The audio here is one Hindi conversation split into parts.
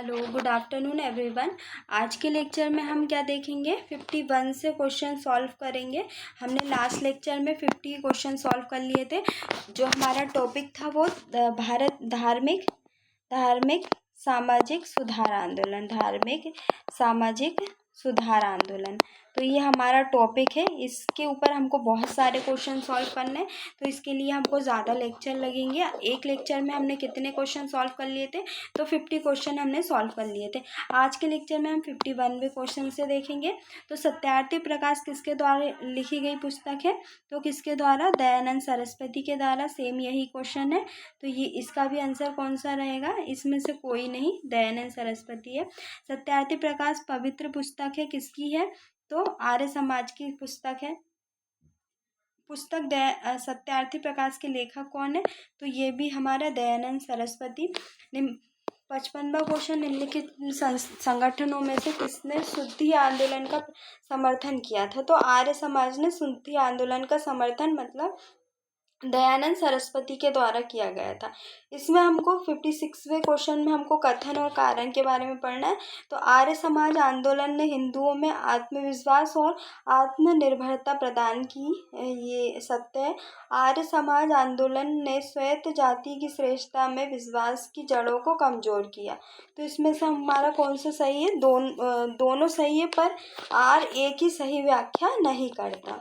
Hello, good afternoon everyone. आज के लेक्चर में हम क्या देखेंगे? 51 से क्वेश्चन सॉल्व करेंगे। हमने लास्ट लेक्चर में 50 क्वेश्चन सॉल्व कर लिए थे। जो हमारा टॉपिक था वो भारत धार्मिक सामाजिक सुधार आंदोलन, धार्मिक सामाजिक सुधार आंदोलन। तो ये हमारा टॉपिक है। इसके ऊपर हमको बहुत सारे क्वेश्चन सॉल्व करने हैं, तो इसके लिए हमको ज़्यादा लेक्चर लगेंगे। एक लेक्चर में हमने कितने क्वेश्चन सॉल्व कर लिए थे? तो 50 क्वेश्चन हमने सॉल्व कर लिए थे। आज के लेक्चर में हम 51वें क्वेश्चन से देखेंगे। तो सत्यार्थी प्रकाश किसके द्वारा लिखी गई पुस्तक है? तो किसके द्वारा? दयानंद सरस्वती के द्वारा। सेम यही क्वेश्चन है, तो ये इसका भी आंसर कौन सा रहेगा? इसमें से कोई नहीं, दयानंद सरस्वती है। सत्यार्थी प्रकाश पवित्र पुस्तक है, किसकी है? तो आर्य समाज की पुस्तक है। सत्यार्थी प्रकाश के लेखक कौन है? तो ये भी हमारा दयानंद सरस्वती। 55वां क्वेश्चन, निम्नलिखित संगठनों में से किसने शुद्धि आंदोलन का समर्थन किया था? तो आर्य समाज ने शुद्धि आंदोलन का समर्थन मतलब दयानंद सरस्वती के द्वारा किया गया था। इसमें हमको 56वें क्वेश्चन में हमको कथन और कारण के बारे में पढ़ना है। तो आर्य समाज आंदोलन ने हिंदुओं में आत्मविश्वास और आत्मनिर्भरता प्रदान की, ये सत्य है। आर्य समाज आंदोलन ने श्वेत जाति की श्रेष्ठता में विश्वास की जड़ों को कमजोर किया। तो इसमें से हमारा कौन सा सही है? दोनों सही है, पर आर एक ही सही व्याख्या नहीं करता।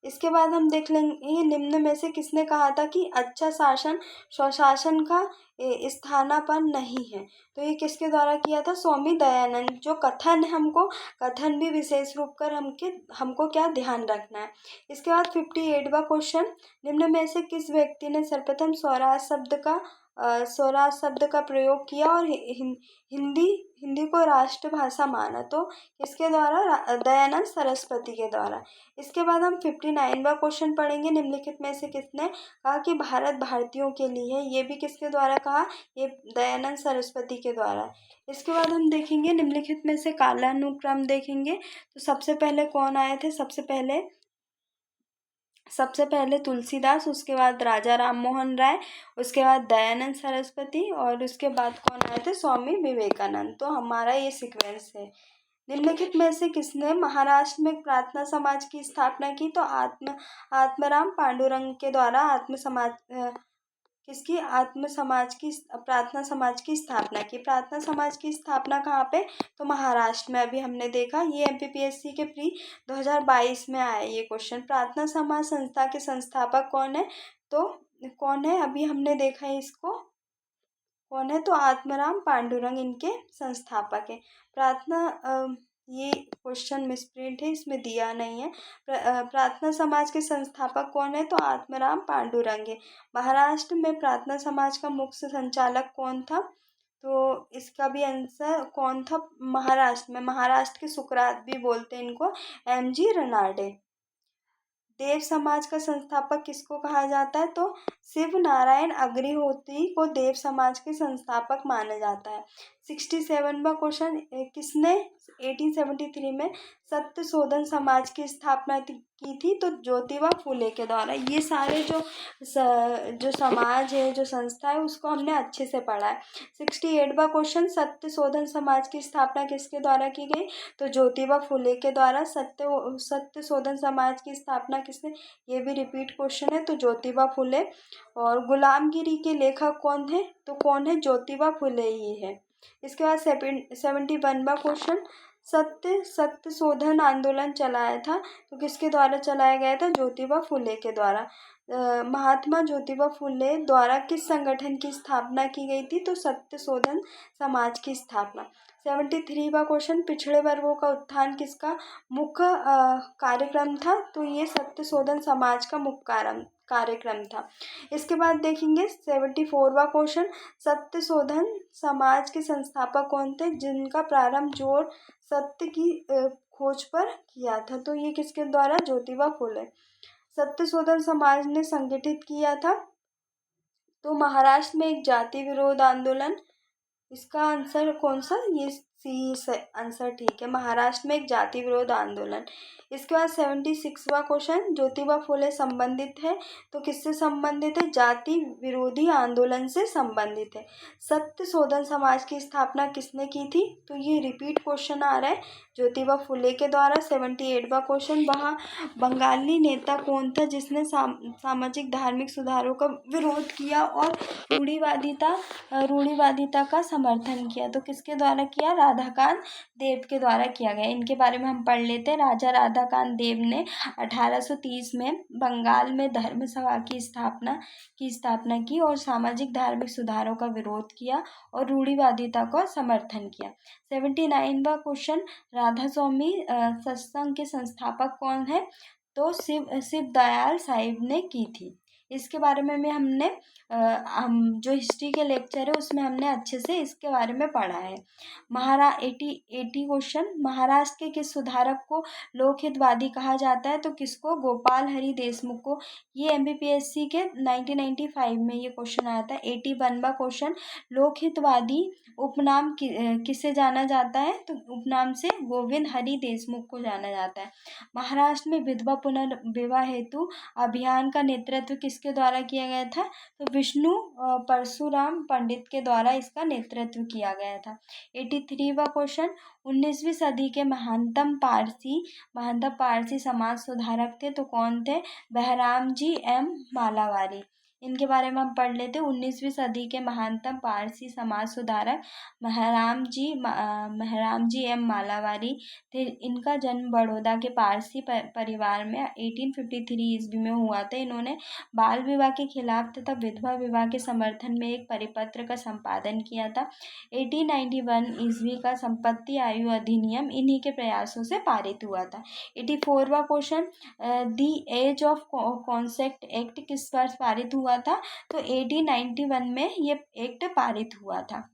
इसके बाद हम देख लेंगे, निम्न में से किसने कहा था कि अच्छा शासन स्वशासन का स्थानापन्न नहीं है? तो ये किसके द्वारा किया था? स्वामी दयानंद। जो कथन है, हमको कथन भी विशेष रूप कर हमको क्या ध्यान रखना है। इसके बाद 58वां क्वेश्चन, निम्न में से किस व्यक्ति ने सर्वप्रथम स्वराज शब्द का प्रयोग किया और हिंदी को राष्ट्रभाषा माना? तो किसके द्वारा? दयानंद सरस्वती के द्वारा। इसके बाद हम 59वां क्वेश्चन पढ़ेंगे, निम्नलिखित में से किसने कहा कि भारत भारतीयों के लिए है? ये भी किसके द्वारा कहा? ये दयानंद सरस्वती के द्वारा। इसके बाद हम देखेंगे निम्नलिखित में से कालानुक्रम देखेंगे। तो सबसे पहले कौन आए थे? सबसे पहले तुलसीदास, उसके बाद राजा राम मोहन राय, उसके बाद दयानंद सरस्वती और उसके बाद कौन आए थे? स्वामी विवेकानंद। तो हमारा ये सीक्वेंस है। निम्नलिखित में से किसने महाराष्ट्र में प्रार्थना समाज की स्थापना की? तो आत्माराम पांडुरंग के द्वारा प्रार्थना समाज की स्थापना की। प्रार्थना समाज की स्थापना कहाँ पे? तो महाराष्ट्र में। अभी हमने देखा, ये MPPSC के प्री 2022 में आया ये क्वेश्चन। प्रार्थना समाज संस्था के संस्थापक कौन है? तो कौन है? अभी हमने देखा है इसको, कौन है? तो आत्माराम पांडुरंग इनके संस्थापक है। ये क्वेश्चन मिसप्रिंट है, इसमें दिया नहीं है। प्रार्थना समाज के संस्थापक कौन है? तो आत्माराम पांडुरंग है। महाराष्ट्र में प्रार्थना समाज का मुख्य संचालक कौन था? तो इसका भी आंसर कौन था? महाराष्ट्र के सुकरात भी बोलते हैं इनको, MG रनाडे। देव समाज का संस्थापक किसको कहा जाता है? तो शिव नारायण अग्निहोत्री को देव समाज के संस्थापक माना जाता है। 67वां क्वेश्चन, किसने 1873 में सत्य शोधन समाज की स्थापना की थी? तो ज्योतिबा फुले के द्वारा। ये सारे जो समाज है, जो संस्था है, उसको हमने अच्छे से पढ़ा है। 68वां क्वेश्चन, सत्य शोधन समाज की स्थापना किसके द्वारा की गई? तो ज्योतिबा फुले के द्वारा। सत्य शोधन समाज की स्थापना किसने? ये भी रिपीट क्वेश्चन है, तो ज्योतिबा फुले। और गुलामगिरी के लेखक कौन है? तो कौन है? ज्योतिबा फुले ही है। इसके बाद 71वां क्वेश्चन, सत्य शोधन आंदोलन चलाया था, तो किसके द्वारा चलाया गया था? ज्योतिबा फुले के द्वारा। महात्मा ज्योतिबा फुले द्वारा किस संगठन की स्थापना की गई थी? तो सत्य शोधन समाज की स्थापना। 73वां क्वेश्चन, पिछड़े वर्गों का उत्थान किसका मुख्य कार्यक्रम था? तो ये सत्य शोधन समाज का मुख्य कार्यक्रम था। इसके बाद देखेंगे 74वां क्वेश्चन, सत्य शोधन समाज के संस्थापक कौन थे जिनका प्रारंभ जोर सत्य की खोज पर किया था? तो ये किसके द्वारा? ज्योतिबा फुले। सत्य शोधन समाज ने संगठित किया था तो महाराष्ट्र में एक जाति विरोध आंदोलन। इसका आंसर कौन सा? ये सी से आंसर ठीक है। महाराष्ट्र में एक जाति विरोध आंदोलन। इसके बाद 76वां क्वेश्चन, ज्योतिबा फुले संबंधित है तो किससे संबंधित है? जाति विरोधी आंदोलन से संबंधित है। सत्य शोधन समाज की स्थापना किसने की थी? तो ये रिपीट क्वेश्चन आ रहा है, ज्योतिबा फुले के द्वारा। 78वां क्वेश्चन, वहाँ बंगाली नेता कौन था जिसने सामाजिक धार्मिक सुधारों का विरोध किया और रूढ़िवादिता का समर्थन किया? तो किसके द्वारा किया? राधाकांत देव के द्वारा किया गया। इनके बारे में हम पढ़ लेते हैं। राजा राधाकांत देव ने 1830 में बंगाल में धर्म सभा की स्थापना की और सामाजिक धार्मिक सुधारों का विरोध किया और रूढ़िवादिता का समर्थन किया। 79वां क्वेश्चन, राधा स्वामी सत्संग के संस्थापक कौन है? तो शिव दयाल साहिब ने की थी। इसके बारे में हम जो हिस्ट्री के लेक्चर है उसमें हमने अच्छे से इसके बारे में पढ़ा है। 80 क्वेश्चन, महाराष्ट्र के किस सुधारक को लोकहितवादी कहा जाता है? तो किसको? गोपाल हरि देशमुख को। ये MPPSC के 1995 में ये क्वेश्चन आया था। 81वां क्वेश्चन, लोकहितवादी उपनाम किसे जाना जाता है? तो उपनाम से गोविंद हरि देशमुख को जाना जाता है। महाराष्ट्र में विधवा पुनर्विवाह हेतु अभियान का नेतृत्व किसके द्वारा किया गया था? तो विष्णु परशुराम पंडित के द्वारा इसका नेतृत्व किया गया था। 83वां क्वेश्चन, 19वीं सदी के महानतम पारसी समाज सुधारक थे तो कौन थे? बहराम जी एम मालावारी। इनके बारे में हम पढ़ लेते हैं। 19वीं सदी के महानतम पारसी समाज सुधारक महराम जी एम मालावारी थे। इनका जन्म बड़ौदा के पारसी परिवार में 1853 ईस्वी में हुआ था। इन्होंने बाल विवाह के खिलाफ तथा विधवा विवाह के समर्थन में एक परिपत्र का संपादन किया था। 1891 ईस्वी का संपत्ति आयु अधिनियम इन्हीं के प्रयासों से पारित हुआ था। 84वां question, the age of consent act किस वर्ष पारित हुआ था? तो 1891 में ये एक्ट पारित हुआ था।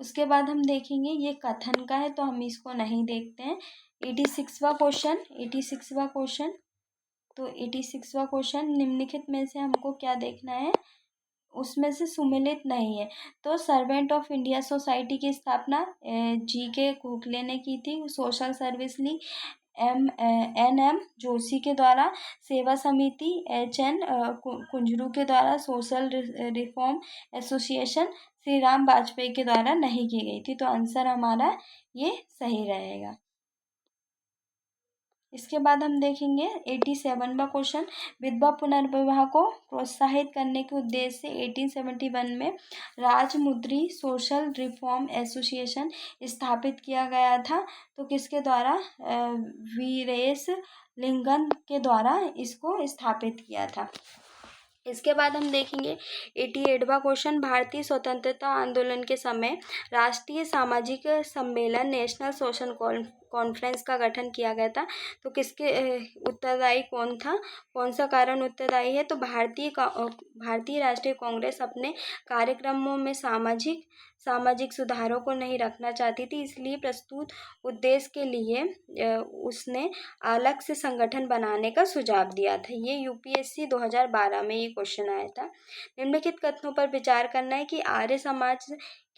उसके बाद हम देखेंगे, ये कथन का है तो हम इसको नहीं देखते हैं। 86वां क्वेश्चन, तो 86वां क्वेश्चन, निम्नलिखित में से हमको क्या देखना है? उसमें से सुमेलित नहीं है। तो सर्वेंट ऑफ इंडिया सोसाइटी की स्थापना GK गोखले ने की थी। Social service league NM Joshi के द्वारा। सेवा समिति HN कुंजरू के द्वारा। Social reform association Shri Ram Vajpayee के द्वारा नहीं की गई थी। तो आंसर हमारा ये सही रहेगा। इसके बाद हम देखेंगे 87वां क्वेश्चन, विधवा पुनर्विवाह को प्रोत्साहित करने के उद्देश्य से 1871 में राजमुद्री सोशल रिफॉर्म एसोसिएशन स्थापित किया गया था। तो किसके द्वारा? वीरेश लिंगन के द्वारा इसको स्थापित किया था। इसके बाद हम देखेंगे 88वां क्वेश्चन, भारतीय स्वतंत्रता आंदोलन के समय राष्ट्रीय सामाजिक सम्मेलन नेशनल सोशल कॉन्फ्रेंस का गठन किया गया था। तो किसके उत्तरदायी कौन था? कौन सा कारण उत्तरदायी है? तो भारतीय राष्ट्रीय कांग्रेस अपने कार्यक्रमों में सामाजिक सुधारों को नहीं रखना चाहती थी, इसलिए प्रस्तुत उद्देश्य के लिए उसने अलग से संगठन बनाने का सुझाव दिया था। ये UPSC 2012 में ये क्वेश्चन आया था। निम्नलिखित कथनों पर विचार करना है कि आर्य समाज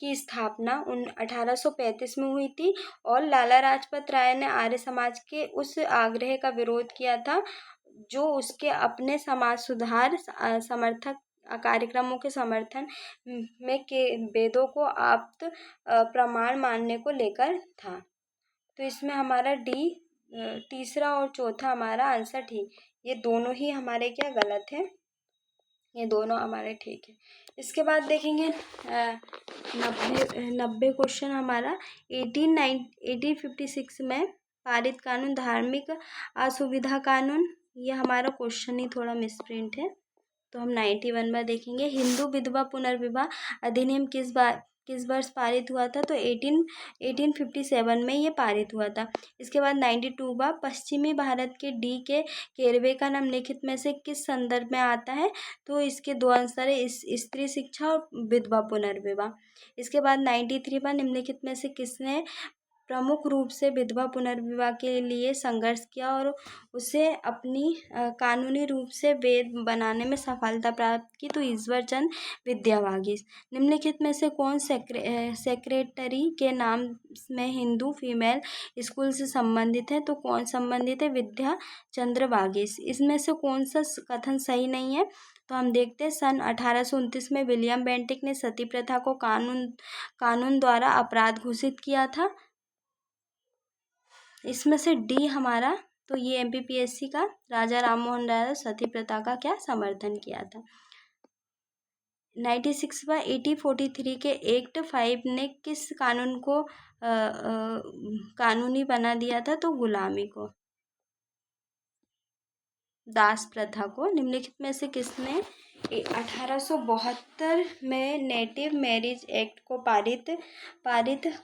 की स्थापना 1835 में हुई थी और लाला लाजपत राय ने आर्य समाज के उस आग्रह का विरोध किया था जो उसके अपने समाज सुधार समर्थक कार्यक्रमों के समर्थन में के वेदों को आप्त प्रमाण मानने को लेकर था। तो इसमें हमारा D तीसरा और चौथा हमारा आंसर ठीक। ये दोनों ही हमारे क्या गलत है? ये दोनों हमारे ठीक है। इसके बाद देखेंगे 90 क्वेश्चन हमारा 1856 में पारित कानून धार्मिक असुविधा कानून। ये हमारा क्वेश्चन ही थोड़ा मिसप्रिंट है, तो हम 91 में देखेंगे। हिंदू विधवा पुनर्विवाह अधिनियम किस वर्ष पारित हुआ था? तो 1857 में ये पारित हुआ था। इसके बाद 92वां, पश्चिमी भारत के D.K. केरवे का निम्नलिखित में से किस संदर्भ में आता है? तो इसके दो आंसर है, स्त्री शिक्षा और विधवा पुनर्विवाह। इसके बाद 93वां, निम्नलिखित में से किसने प्रमुख रूप से विधवा पुनर्विवाह के लिए संघर्ष किया और उसे अपनी कानूनी रूप से वैध बनाने में सफलता प्राप्त की, तो ईश्वर चंद विद्यावागीश। निम्नलिखित में से कौन सेक्रेटरी के नाम में हिंदू फीमेल स्कूल से संबंधित है, तो कौन संबंधित है, विद्या चंद्र वागीश। इसमें से कौन सा कथन सही नहीं है, तो हम देखते हैं सन 1829 में विलियम बेंटिक ने सती प्रथा को कानून द्वारा अपराध घोषित किया था। इसमें से डी हमारा, तो ये एमपीपीएससी का राजा राममोहन राय सती प्रथा का क्या समर्थन किया था। 96 व 1843 के एक्ट 5 ने किस कानून को कानूनी बना दिया था, तो गुलामी को, दास प्रथा को। निम्नलिखित में से किसने 1872 में नेटिव मैरिज एक्ट को पारित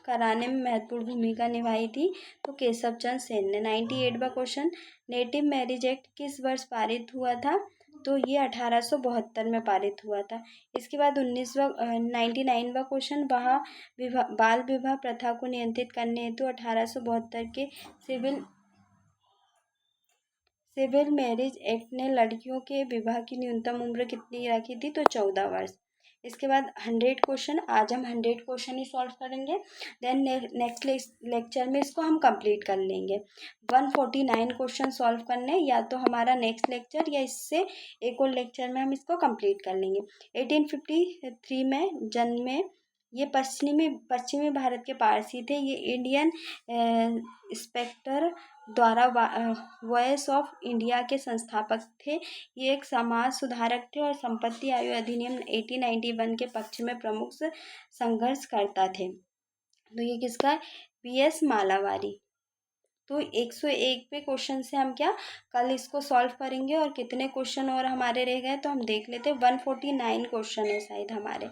कराने में महत्वपूर्ण भूमिका निभाई थी, तो केशव चंद्र सेन ने। 98वां क्वेश्चन, नेटिव मैरिज एक्ट किस वर्ष पारित हुआ था, तो ये 1872 में पारित हुआ था। इसके बाद 99वां क्वेश्चन, बाल विवाह प्रथा को नियंत्रित करने हेतु 1872 के सिविल मैरिज एक्ट ने लड़कियों के विवाह की न्यूनतम उम्र कितनी रखी थी, तो 14 वर्ष। इसके बाद 100 क्वेश्चन, आज हम 100 क्वेश्चन ही सॉल्व करेंगे, देन नेक्स्ट लेक्चर में इसको हम कंप्लीट कर लेंगे। 149 क्वेश्चन सॉल्व करने, या तो हमारा नेक्स्ट लेक्चर या इससे एक और लेक्चर में हम इसको कंप्लीट कर लेंगे। 1853 में जन्मे, ये पश्चिमी भारत के पारसी थे। ये इंडियन इंस्पेक्टर द्वारा वॉइस ऑफ इंडिया के संस्थापक थे। ये एक समाज सुधारक थे और संपत्ति आयु अधिनियम 1891 के पक्ष में प्रमुख संघर्ष करता थे। तो ये किसका, PS मालावारी। तो 101 क्वेश्चन से हम क्या कल इसको सॉल्व करेंगे, और कितने क्वेश्चन और हमारे रह गए तो हम देख लेते हैं। 149 क्वेश्चन है शायद हमारे,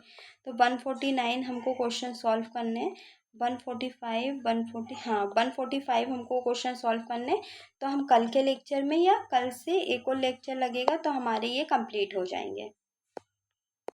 तो 149 हमको क्वेश्चन सॉल्व करने हैं। 145 हमको क्वेश्चन सॉल्व करने, तो हम कल के लेक्चर में या कल से एक और लेक्चर लगेगा तो हमारे ये कंप्लीट हो जाएंगे।